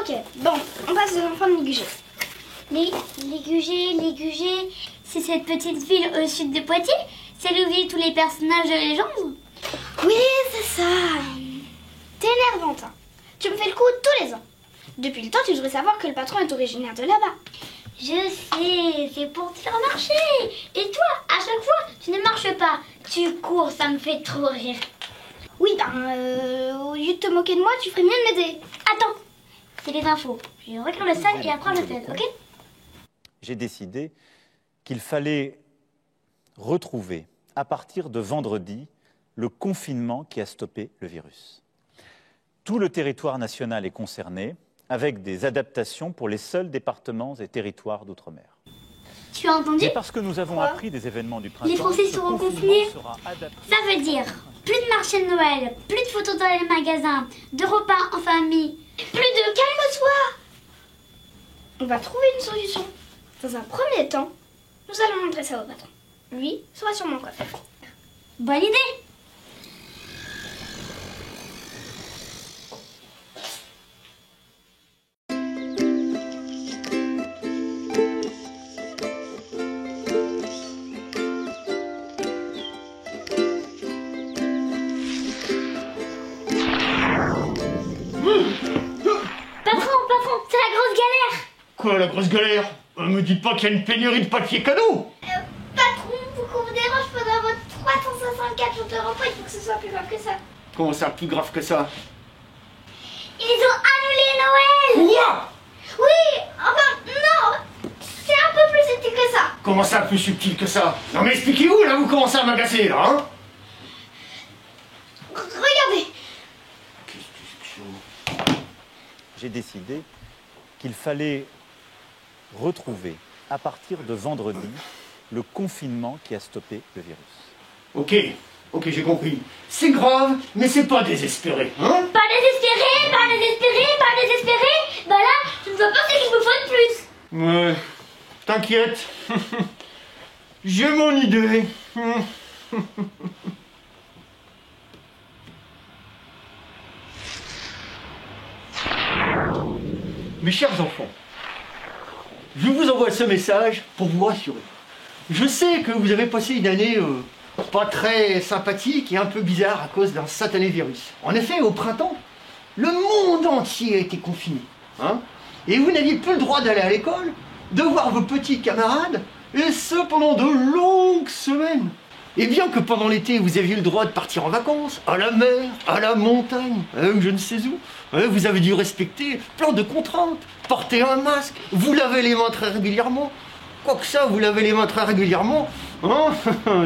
Ok, bon, on passe aux enfants de Ligugé. Ligugé, c'est cette petite ville au sud de Poitiers? Celle où vivent tous les personnages de légende? Oui, c'est ça. T'es énervante, hein. Tu me fais le coup tous les ans. Depuis le temps, tu devrais savoir que le patron est originaire de là-bas. Je sais, c'est pour te faire marcher. Et toi, à chaque fois, tu ne marches pas. Tu cours, ça me fait trop rire. Oui, au lieu de te moquer de moi, tu ferais mieux de m'aider. Attends, c'est les infos. Je regarde le sac et après je t'aide, ok? J'ai décidé qu'il fallait retrouver, à partir de vendredi, le confinement qui a stoppé le virus. Tout le territoire national est concerné, avec des adaptations pour les seuls départements et territoires d'outre-mer. Tu as entendu? Et parce que nous avons appris des événements du printemps, les Français seront confinés. Ça veut dire plus de marché de Noël, plus de photos dans les magasins, de repas en famille, plus de... Calme-toi! On va trouver une solution. Dans un premier temps, nous allons montrer ça au patron. Lui saura sûrement quoi faire. Bonne idée! Patron, c'est la grosse galère! Quoi, la grosse galère? Me dites pas qu'il y a une pénurie de papier cadeau! Patron, faut qu'on vous dérange pendant votre 364 jours de repos, il faut que ce soit plus grave que ça. Comment ça, plus grave que ça? Ils ont annulé Noël! Quoi? Oui, enfin, non! C'est un peu plus subtil que ça. Comment ça, plus subtil que ça? Non mais expliquez-vous, là, vous commencez à m'agacer, là, hein? Regardez! J'ai décidé qu'il fallait retrouver, à partir de vendredi, le confinement qui a stoppé le virus. Ok, j'ai compris. C'est grave, mais c'est pas désespéré, hein? Pas désespéré! Bah là, je ne vois pas ce qu'il me faut de plus. Ouais, t'inquiète. J'ai mon idée. Mes chers enfants, je vous envoie ce message pour vous rassurer. Je sais que vous avez passé une année pas très sympathique et un peu bizarre à cause d'un satané virus. En effet, au printemps, le monde entier a été confiné. Hein, et vous n'aviez plus le droit d'aller à l'école, de voir vos petits camarades, et ce pendant de longues semaines. Et bien que pendant l'été, vous aviez le droit de partir en vacances, à la mer, à la montagne, je ne sais où, vous avez dû respecter plein de contraintes, porter un masque, vous lavez les mains très régulièrement. Quoique ça, vous lavez les mains très régulièrement, hein,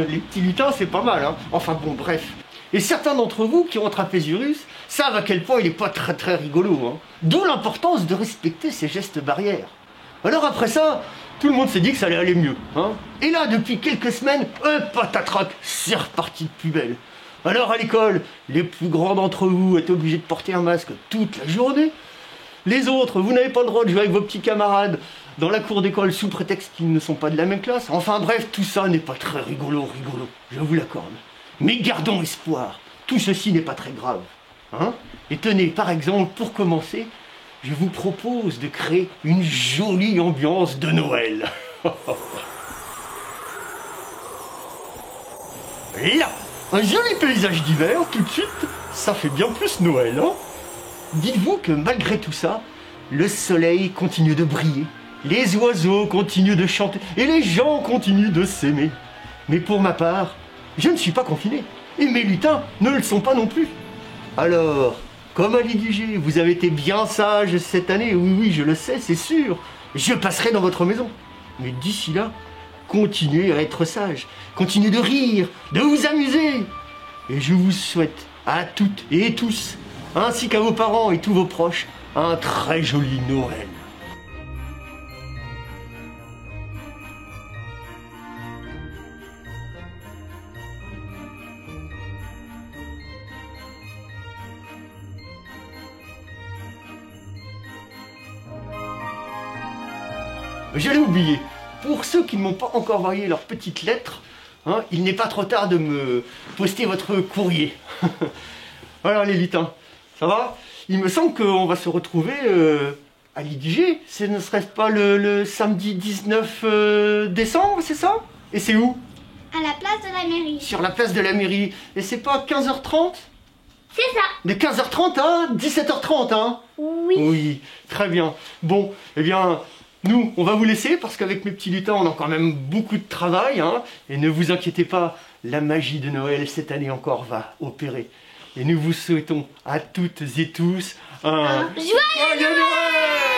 les petits lutins, c'est pas mal, hein. Enfin bon, bref. Et certains d'entre vous qui ont attrapé ce virus savent à quel point il n'est pas très rigolo, hein. D'où l'importance de respecter ces gestes barrières. Alors après ça, tout le monde s'est dit que ça allait aller mieux, hein. Et là, depuis quelques semaines, patatrac, c'est reparti de plus belle. Alors à l'école, les plus grands d'entre vous étaient obligés de porter un masque toute la journée. Les autres, vous n'avez pas le droit de jouer avec vos petits camarades dans la cour d'école sous prétexte qu'ils ne sont pas de la même classe. Enfin bref, tout ça n'est pas très rigolo, je vous l'accorde. Mais gardons espoir, tout ceci n'est pas très grave, hein. Et tenez, par exemple, pour commencer, je vous propose de créer une jolie ambiance de Noël. Là, un joli paysage d'hiver, tout de suite, ça fait bien plus Noël, hein. Dites-vous que malgré tout ça, le soleil continue de briller, les oiseaux continuent de chanter et les gens continuent de s'aimer. Mais pour ma part, je ne suis pas confiné et mes lutins ne le sont pas non plus. Alors, comme à Ligugé, vous avez été bien sage cette année, oui, je le sais, c'est sûr, je passerai dans votre maison. Mais d'ici là, continuez à être sage, continuez de rire, de vous amuser. Et je vous souhaite à toutes et tous, ainsi qu'à vos parents et tous vos proches, un très joli Noël. J'allais oublier, pour ceux qui ne m'ont pas encore envoyé leur petite lettre, hein, il n'est pas trop tard de me poster votre courrier. Alors les lutins, ça va? Il me semble qu'on va se retrouver à l'IDG, ce ne serait pas le samedi 19 décembre, c'est ça? Et c'est où? À la place de la mairie. Sur la place de la mairie. Et c'est pas 15h30? C'est ça. De 15h30 à 17h30, hein? Oui. Oui, très bien. Bon, eh bien, nous, on va vous laisser parce qu'avec mes petits lutins, on a quand même beaucoup de travail, hein? Et ne vous inquiétez pas, la magie de Noël cette année encore va opérer. Et nous vous souhaitons à toutes et tous un Joyeux Noël!